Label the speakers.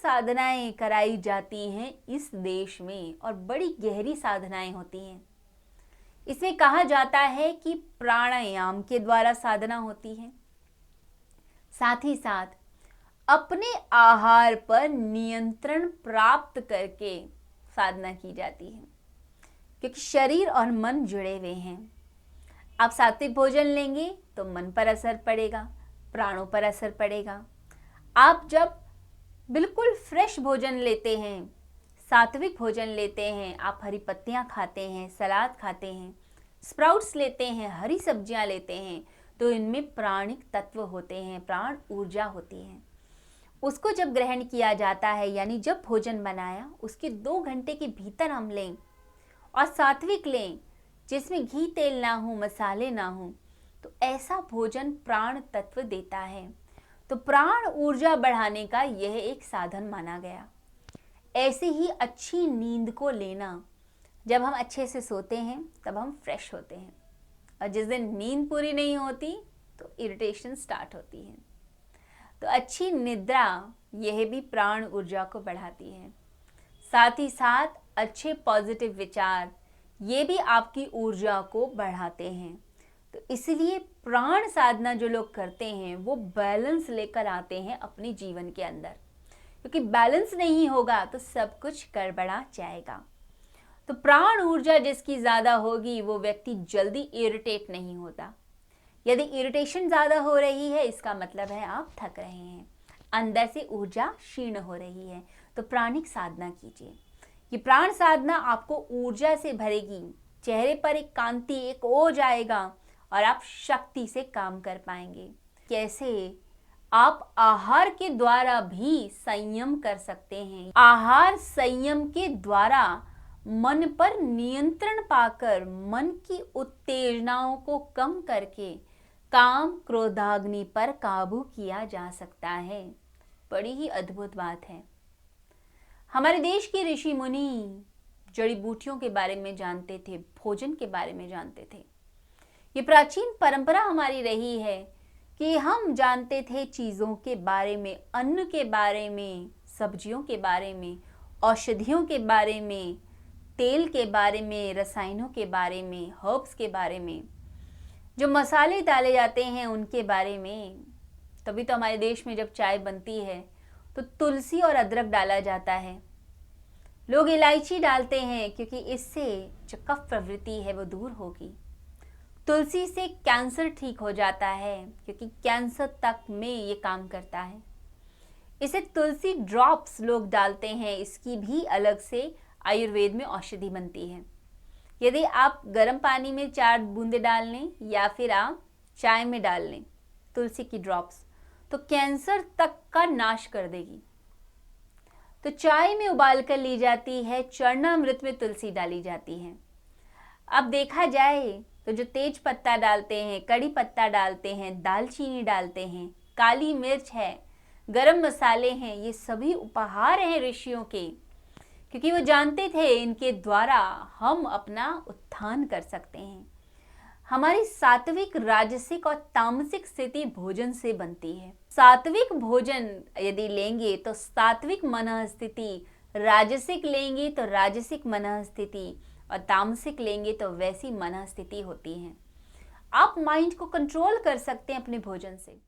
Speaker 1: साधनाएं कराई जाती हैं इस देश में और बड़ी गहरी साधनाएं होती हैं। इसमें कहा जाता है कि प्राणायाम के द्वारा साधना होती है, साथ ही साथ अपने आहार पर नियंत्रण प्राप्त करके साधना की जाती है, क्योंकि शरीर और मन जुड़े हुए हैं। आप सात्विक भोजन लेंगे तो मन पर असर पड़ेगा, प्राणों पर असर पड़ेगा। आप जब बिल्कुल फ्रेश भोजन लेते हैं, सात्विक भोजन लेते हैं, आप हरी पत्तियां खाते हैं, सलाद खाते हैं, स्प्राउट्स लेते हैं, हरी सब्जियां लेते हैं, तो इनमें प्राणिक तत्व होते हैं, प्राण ऊर्जा होती है। उसको जब ग्रहण किया जाता है, यानी जब भोजन बनाया उसके 2 घंटे के भीतर हम लें और सात्विक लें, जिसमें घी तेल ना हो, मसाले ना हो, तो ऐसा भोजन प्राण तत्व देता है। तो प्राण ऊर्जा बढ़ाने का यह एक साधन माना गया। ऐसे ही अच्छी नींद को लेना, जब हम अच्छे से सोते हैं तब हम फ्रेश होते हैं, और जिस दिन नींद पूरी नहीं होती तो इरिटेशन स्टार्ट होती है। तो अच्छी निद्रा यह भी प्राण ऊर्जा को बढ़ाती है। साथ ही साथ अच्छे पॉजिटिव विचार ये भी आपकी ऊर्जा को बढ़ाते हैं। तो इसलिए प्राण साधना जो लोग करते हैं वो बैलेंस लेकर आते हैं अपने जीवन के अंदर, क्योंकि बैलेंस नहीं होगा तो सब कुछ गड़बड़ा जाएगा। तो प्राण ऊर्जा जिसकी ज़्यादा होगी वो व्यक्ति जल्दी इरिटेट नहीं होता। यदि इरिटेशन ज़्यादा हो रही है, इसका मतलब है आप थक रहे हैं, अंदर से ऊर्जा क्षीण हो रही है। तो प्राणिक साधना कीजिए। ये प्राण साधना आपको ऊर्जा से भरेगी, चेहरे पर एक कांति, एक ओज आएगा और आप शक्ति से काम कर पाएंगे। कैसे? आप आहार के द्वारा भी संयम कर सकते हैं। आहार संयम के द्वारा मन पर नियंत्रण पाकर मन की उत्तेजनाओं को कम करके काम क्रोधाग्नि पर काबू किया जा सकता है। बड़ी ही अद्भुत बात है। हमारे देश के ऋषि मुनि जड़ी बूटियों के बारे में जानते थे, भोजन के बारे में जानते थे। ये प्राचीन परंपरा हमारी रही है कि हम जानते थे चीज़ों के बारे में, अन्न के बारे में, सब्जियों के बारे में, औषधियों के बारे में, तेल के बारे में, रसायनों के बारे में, हर्ब्स के बारे में, जो मसाले डाले जाते हैं उनके बारे में। तभी तो हमारे देश में जब चाय बनती है तो तुलसी और अदरक डाला जाता है। लोग इलायची डालते हैं क्योंकि इससे जो कफ प्रवृत्ति है वो दूर होगी। तुलसी से कैंसर ठीक हो जाता है क्योंकि कैंसर तक में ये काम करता है। इसे तुलसी ड्रॉप्स लोग डालते हैं, इसकी भी अलग से आयुर्वेद में औषधि बनती है। यदि आप गर्म पानी में 4 बूंदे डाल लें या फिर आप चाय में डाल लें तुलसी की ड्रॉप्स, तो कैंसर तक का नाश कर देगी। तो चाय में उबाल कर ली जाती है, चरणामृत में तुलसी डाली जाती है। अब देखा जाए तो जो तेज पत्ता डालते हैं, कड़ी पत्ता डालते हैं, दालचीनी डालते हैं, काली मिर्च है, गरम मसाले हैं, ये सभी उपहार हैं ऋषियों के, क्योंकि वो जानते थे इनके द्वारा हम अपना उत्थान कर सकते हैं। हमारी सात्विक, राजसिक और तामसिक स्थिति भोजन से बनती है। सात्विक भोजन यदि लेंगे तो सात्विक मनः स्थिति, राजसिक लेंगे तो राजसिक मनः स्थिति, और तामसिक लेंगे तो वैसी मनः स्थिति होती है। आप माइंड को कंट्रोल कर सकते हैं अपने भोजन से।